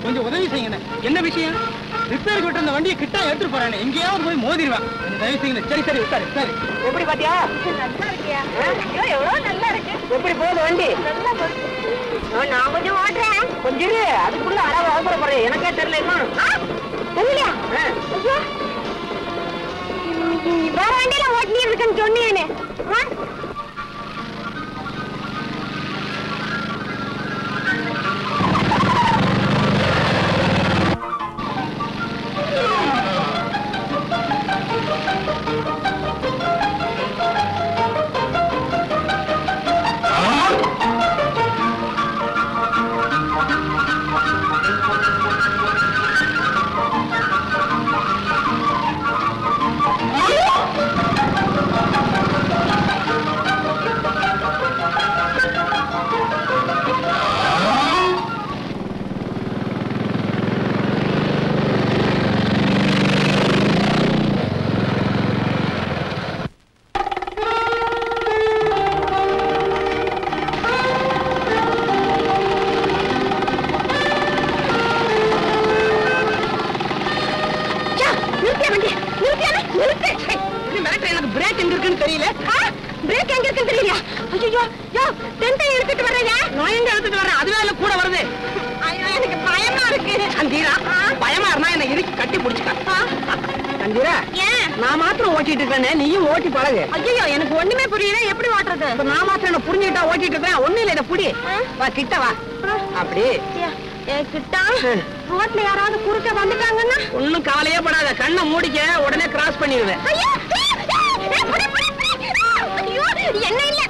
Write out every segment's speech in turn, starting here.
கொஞ்சம் உதவி செய்யுங்க. என்ன விஷயம்? ரிப்பேருக்கு விட்டு அந்த வண்டியை கிட்ட எடுத்துட்டு போறானே, எங்கேயாவது போய் மோதிடுவான். தயவு செய்யுங்க. சரி சரி உட்காரு. சரி எப்படி பாத்தியா? நல்லா இருக்கியா? எவ்வளவு நல்லா இருக்கு. எப்படி போகுது வண்டி? நல்லா போகுது. நான் கொஞ்சம் ஓட்டுறேன். கொஞ்சம் இரு, அதுக்குள்ள அளவு அவசரப்படுறேன். எனக்கே தெரியல. தெரியலையா? வேற வண்டியில ஓட்டி இருக்குன்னு சொன்னீங்கன்னு. நீயும் ஓட்டி பழகு. ஐயோ எனக்கு ஒண்ணுமே புரியல. எப்படி ஓட்டுறது? நான் மாத்திரம் புரிஞ்சுக்கிட்டா ஓட்டிட்டு இருக்கேன். ஒண்ணு இல்ல, இதை புடி. வா கிட்ட வா. அப்படி கிட்டா ரோட்ல யாராவது குறுக்க வந்துட்டாங்கன்னா ஒண்ணும் கவலையே படாத. கண்ணை மூடிக்க, உடனே கிராஸ் பண்ணிடுவேன். என்ன இல்ல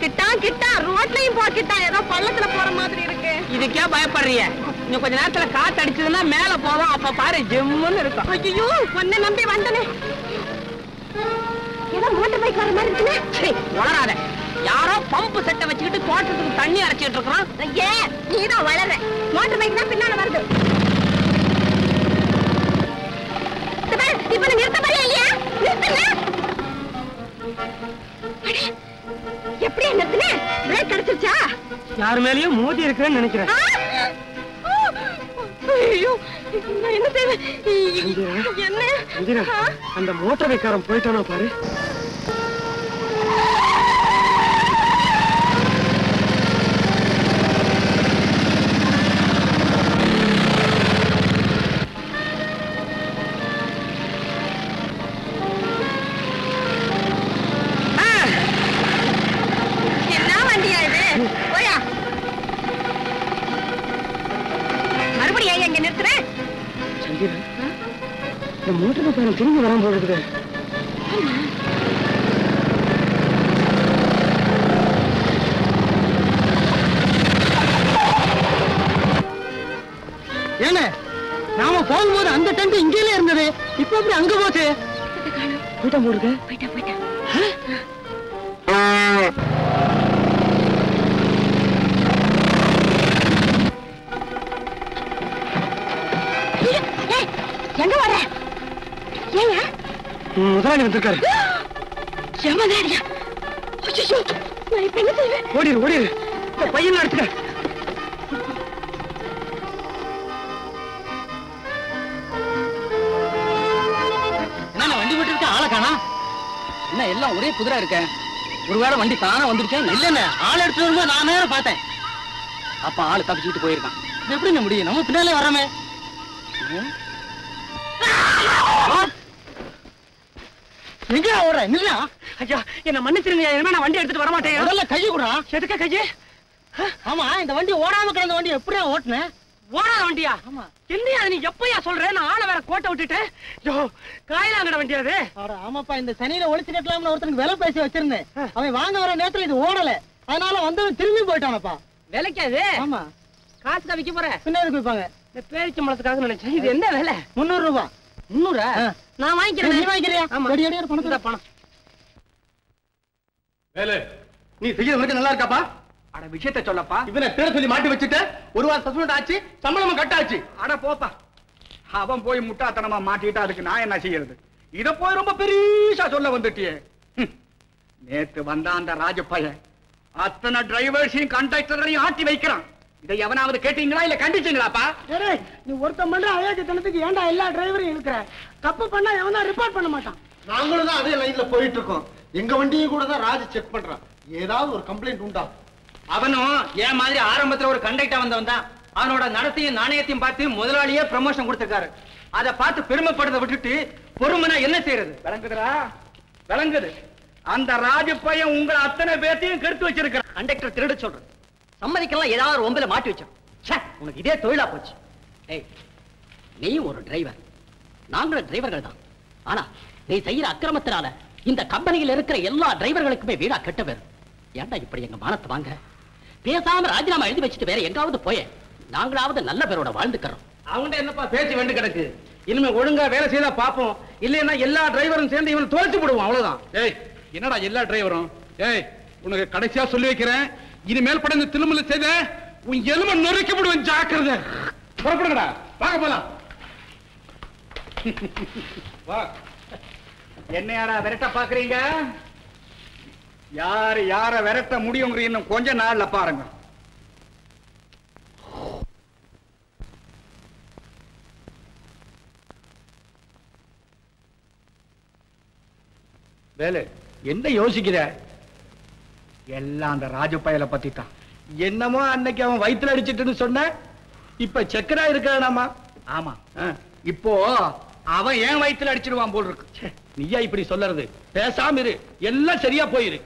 கிட்டா கிட்டா ரோட்லயும் போ. கிட்டா ஏதோ பள்ளத்துல போற மாதிரி இருக்கு. இதுக்கே பயப்படுறிய? இன்னும் கொஞ்ச நேரத்துல காத்து அடிச்சதுன்னா மேல போவோம். அப்ப பாரு ஜிம்முன்னு இருக்கும். ஐயோ ஒன்ன நம்பி வந்தனே. ஏதோ மோட்டர் பைக் வர மாதிரி இருக்குன்னு வளராத. யாரோ பம்பு செட்டை வச்சுக்கிட்டு தோட்டத்துக்கு தண்ணி அரைச்சிட்டு இருக்கிறான். ஏ நீதான் வளர. மோட்டர் பைக் தான் பின்னால வருது. இப்ப நிறுத்த மாதிரியா இல்லையா? எப்படி நிறுத்தின? பிரேக் கிடைச்சிருச்சா? யாரு மேலயும் மோதி இருக்குன்னு நினைக்கிறேன். ஐயோ நான் என்ன செய்வேன்? என்ன அந்த மோட்டார் பைக்காரன் போயிட்டானா பாரு. என்ன வண்டியா இது? போயா மறுபடியும் எங்க நிறுத்துறேன்? இந்த மோட்டார் பைக்காரன் திரும்பி வராம போகுது. ஏன்னு நாம போகும்போது அந்த டென்ட் இங்கேயே இருந்தது. இப்ப எப்படி அங்க போச்சு? போயிட்டா போடுங்க. போயிட்டா எங்க வர? ஏங்க முதலாளி வந்திருக்காரு. எமனாரியா? ஐயோ நான் இப்ப என்ன செய்வேன்? ஓடிரு ஓடிரு. பையன் அடிச்சுக்க. என்ன வண்டி விட்டு இருக்க? ஆளை காணா? என்ன எல்லாம் ஒரே குதிரை இருக்க? ஒருவேளை வண்டி தானே வந்துருச்சேன். இல்லன்னு ஆள் எடுத்து வரும்போது நான் நேரம் பார்த்தேன். அப்ப ஆளு தப்பிச்சுட்டு போயிருக்கான். இது எப்படி முடியும்? நம்ம பின்னாலே வரமே. எங்க ஓடுற? நில்லா. ஐயா என்ன மன்னிச்சிருங்க. என்ன நான் வண்டி எடுத்துட்டு வர மாட்டேன். முதல்ல கையை கூட. எதுக்க கையே? ஆமா இந்த வண்டி ஓடாம கிடந்த வண்டி எப்படியா ஓட்டுன? ஓடாத வண்டியா? ஆமா. என்னையா நீ எப்பயா சொல்ற? நான் ஆளை வேற கோட்டை விட்டுட்டு காயிலாங்கட வண்டி அது. ஆமாப்பா இந்த சனியில ஒளிச்சு கட்டலாம்னு ஒருத்தனுக்கு விலை பேசி வச்சிருந்தேன். அவன் வாங்க வர நேரத்துல இது ஓடல. அதனால வந்து திரும்பி போயிட்டானப்பா. விலைக்காது? ஆமா. காசுக்கா விக்க போற? பின்ன எதுக்கு விற்பாங்க? இந்த பேரிச்ச மரத்துக்காக நினைச்சேன். இது என்ன விலை? 300 ரூபாய். 300? நான் வாங்கிக்கிறேன். நீ வாங்கிக்கிறியா? அடி அடி பணம் பணம். வேலை நீ செய்யறது நல்லா இருக்காப்பா? அட விஷயத்தை சொல்லப்பா. இவனை தேட சொல்லி மாட்டி வச்சுட்டு ஒரு வாரம் சஸ்பெண்ட் ஆச்சு, சம்பளமும் கட்டாச்சு. அட போப்பா, அவன் போய் முட்டாத்தனமா மாட்டிட்டா அதுக்கு நான் என்ன செய்யறது? இத போய் ரொம்ப பெரியசா சொல்ல வந்துட்டியே. நேத்து வந்த அந்த ராஜப்பையன் அத்தனை டிரைவர்ஸையும் கண்டக்டரையும் ஆட்டி வைக்கிறான். இதை எவனாவது கேட்டீங்களா இல்ல கண்டிச்சீங்களாப்பா? நீ ஒருத்தன் பண்ற அயோக்கியத்தனத்துக்கு ஏன்டா எல்லா டிரைவரையும் இருக்கிற? தப்பு பண்ணா எவனா ரிப்போர்ட் பண்ண மாட்டான். நாங்களும் தான் அதே லைன்ல போயிட்டு இருக்கோம். எங்க வண்டியும் கூட தான் ராஜ் செக் பண்றான். ஏதாவது ஒரு கம்ப்ளைண்ட் உண்டா? அவனும் ஏன் மாதிரி ஆரம்பத்துல ஒரு கண்டக்டா வந்தவன் தான். அவனோட நடத்தையும் நாணயத்தையும் பார்த்து முதலாளியே ப்ரமோஷன் கொடுத்திருக்காரு. அதை பார்த்து பெருமைப்படுறத விட்டுட்டு பொறுமைனா என்ன செய்யறது? விளங்குதுடா, விளங்குது. அந்த ராஜு பையன் உங்களை அத்தனை பேர்த்தையும் கெடுத்து வச்சிருக்க. கண்டக்டர் திருட சொல்றது சம்மதிக்கலாம், ஏதாவது ஒரு ஒம்பல மாட்டி வச்சோம். உனக்கு இதே தொழிலா போச்சு. ஏய், நீ ஒரு டிரைவர், நாங்களும் டிரைவர்கள் தான். ஆனா நீ செய்யற அக்கிரமத்தினால இந்த கம்பெனியில் இருக்கிற எல்லா டிரைவர்களுக்குமே வீடா கெட்ட பேர். ஏன்டா இப்படி எங்க மானத்தை வாங்க? பேசாம ராஜினாமா எழுதி வச்சுட்டு வேற எங்காவது போய நாங்களாவது நல்ல பேரோட வாழ்ந்துக்கிறோம். அவங்க என்னப்பா பேச்சு வேண்டு கிடக்கு? இனிமே ஒழுங்கா வேலை செய்தா பாப்போம், இல்லைன்னா எல்லா டிரைவரும் சேர்ந்து இவன் தோல்த்து போடுவோம், அவ்வளவுதான். ஏய், என்னடா எல்லா டிரைவரும்? ஏய், உனக்கு கடைசியா சொல்லி வைக்கிறேன், இனிமேல் படம் இந்த திருமணம் செய்த உன் எலும்பை நொறுக்கி விடுவேன், ஜாக்கிரதை. புறப்படுங்கடா, வாங்க போலாம். வா. என்னையாடா விரட்ட பாக்குறீங்க? யாரு யார விரட்ட முடியுங்கிற இன்னும் கொஞ்ச நாள்ல பாருங்க. வேலு, என்ன யோசிக்கிற? எல்லாம் அந்த ராஜு பயல பத்தி தான். என்னமோ அன்னைக்கு அவன் வயிற்றுல அடிச்சிட்டுன்னு சொன்ன, இப்ப சக்கரா இருக்கானாமா? ஆமா, இப்போ அவன் ஏன் வயிற்றுல அடிச்சிடுவான் போல் இருக்கு. நீயா இப்படி சொல்லறது? பேசாம இரு, எல்லாம் சரியா போயிரு.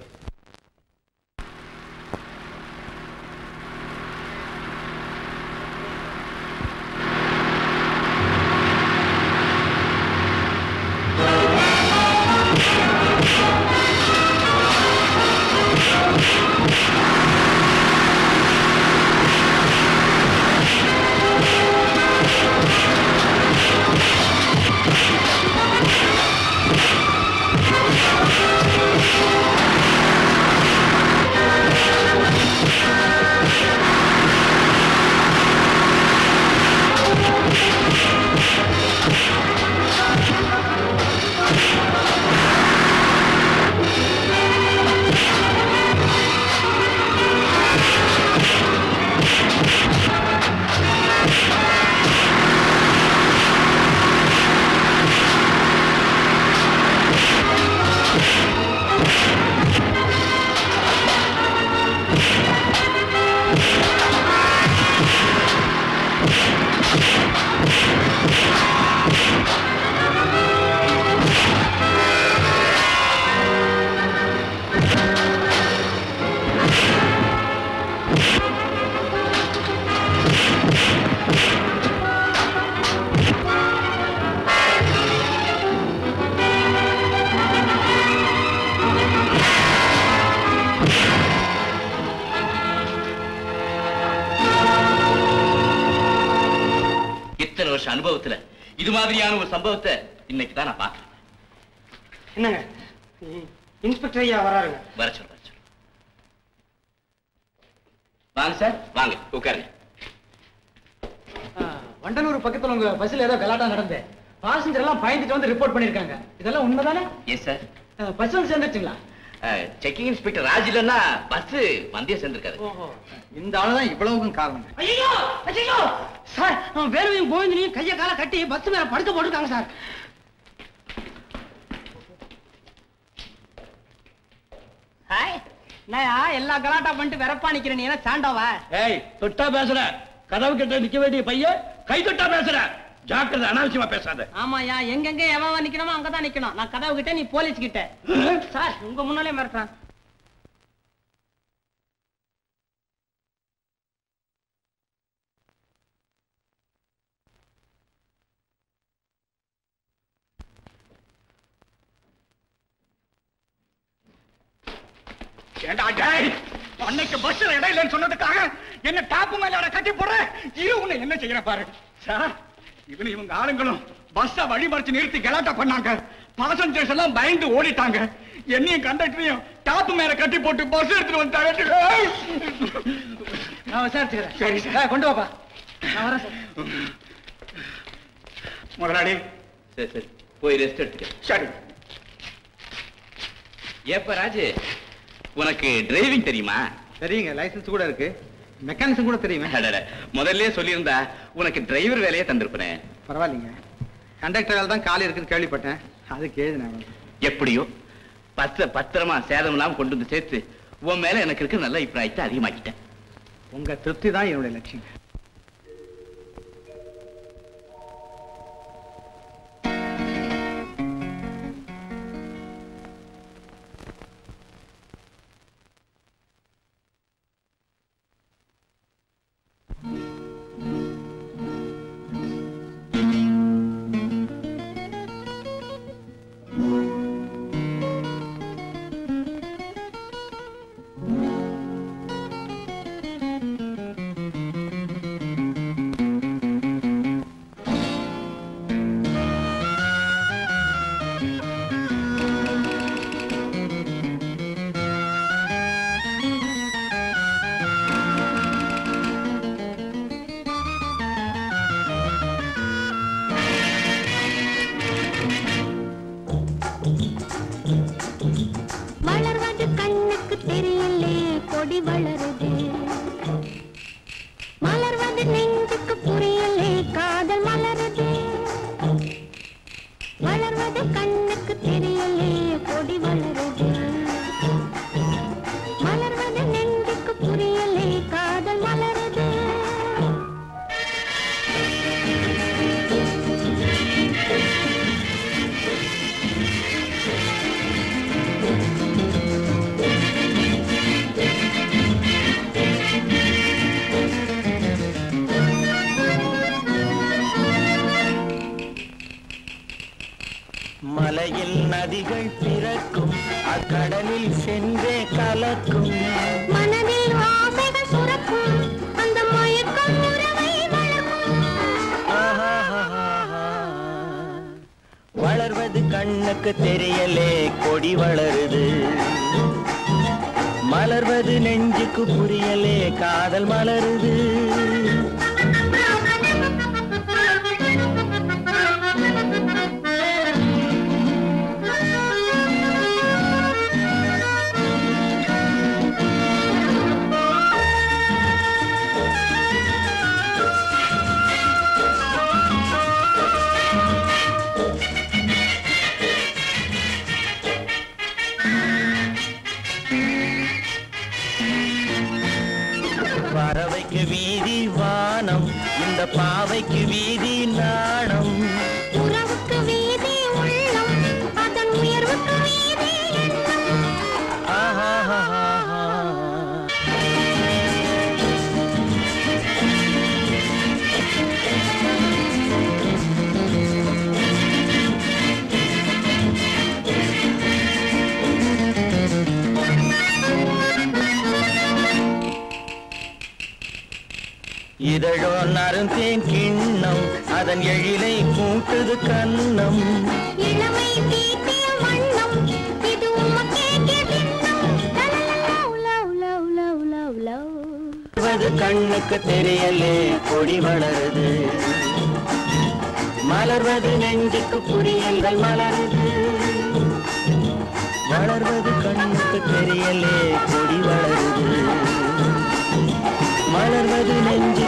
அனுபவத்துல இது மாதிரியான ஒரு சம்பவத்தை இன்னைக்கு தான் நான் பார்க்கிறேன். என்னங்க இன்ஸ்பெக்டர் ஐயா வராருங்க. வர சொல்ல வாங்க சார், வாங்க உட்காருங்க. வண்டலூர் பக்கத்துல உங்க பஸ்ல ஏதோ கலாட்டா நடந்து பாசஞ்சர் எல்லாம் பயந்துட்டு வந்து ரிப்போர்ட் பண்ணிருக்காங்க. இதெல்லாம் உண்மைதானே? Yes sir. பஸ் வந்து சேர்ந்துச்சுங்களா? செக்கிங் இன்ஸ்பெக்டர் ராஜ் இல்லன்னா பஸ் வந்தியா சேர்ந்திருக்காரு. இந்த ஆளுதான் இவ்வளவுக்கும் காரணம். ஐயோ ஐயோ சார், வேறுவையும் கோவிந்தனையும் கைய கால கட்டி பஸ் மேல படுக்க போட்டுருக்காங்க சார். ஹாய், நான் எல்லா கலாட்டா பண்ணிட்டு வெறப்பா நிக்கிறேன். நீ என்ன சாண்டாவா? ஏய், தொட்டா பேசுற, கதவு கிட்ட நிக்க வேண்டிய பையன் கை தொட்டா பேசுற. ஜாக்கிரதை, அனாவசியமா பேசாத. ஆமாயா, எங்கெங்க எவன் நிக்கணுமோ அங்கதான் நிக்கணும். நான் கதவு கிட்ட, நீ போலீஸ் கிட்ட. சார், உங்க முன்னாலே மிரட்டுறான். அன்னைக்கு பஸ்ல இடம் இல்லைன்னு சொன்னதுக்காக என்ன டாப்பு மேல கட்டி போடுற. இரு, உன்னை என்ன செய்யற பாரு. சார், இவங்க ஆளுங்களும் பஸ்ஸ வழிமறிச்சு நிறுத்தி கலாட்டா பண்ணாங்க. பாசஞ்சர்ஸ் எல்லாம் பயந்து ஓடிட்டாங்க. என்னையும் கண்டக்டரையும் டாப்பு மேல கட்டி போட்டு பஸ் எடுத்துட்டு வந்துட்டாங்க. நான் விசாரிச்சுக்கிறேன். சரி சார், கொண்டு வாப்பா. நான் வரேன் சார். முதலாளி. சரி சரி, போய் ரெஸ்ட் எடுத்துக்க. சரி. ஏப்ப ராஜு, உனக்கு டிரைவிங் தெரியுமா? சரிங்க, லைசன்ஸ் கூட இருக்கு, மெக்கானிக்ஸ் கூட தெரியுமே. முதல்ல சொல்லியிருந்தா உனக்கு டிரைவர் வேலையே தந்திருப்பேன். பரவாயில்லைங்க, கண்டக்டர் வேலை தான் காலி இருக்குன்னு கேள்விப்பட்டேன், அதுக்கு எழுதினேன். எப்படியோ பஸ்ஸ பத்திரமா சேதம் இல்லாம கொண்டு வந்து சேர்த்து உன் மேல எனக்கு இருக்க நல்ல அபிப்பிராயத்தை அதிகமாக்கிட்டேன். உங்க திருப்தி தான் என்னுடைய லட்சியம். மலையில் நதிகள் பிறக்கும், அக்கடலில் சென்றே கலக்கும், மனதில் ஆசைகள் சுரக்கும், அந்த மயக்கம் உறவை வளர்க்கும். வளர்வது கண்ணுக்கு தெரியலே கொடி வளருது, மலர்வது நெஞ்சுக்கு புரியலே காதல் மலருது. பறவைக்கு வீதி வானம், இந்த பாவைக்கு வீதி நாணம், உறவுக்கு வீதி உள்ளம், அதன் உயர்வுக்கு வீதி எண்ணம். இதழோ நருந்தேன் கிண்ணம், அதன் எழிலை கூட்டுது கண்ணம், இளமை தீட்டிய வண்ணம், இது உமக்கே கிண்ணம். Love love love love love. கண்ணுக்கு தெரியலே கொடி வளருது, மலர்வது நெஞ்சுக்கு புரியல்கள் மலருது. வளர்வது கண்ணுக்கு தெரியலே கொடி வளருது, மலர்வது நெஞ்சு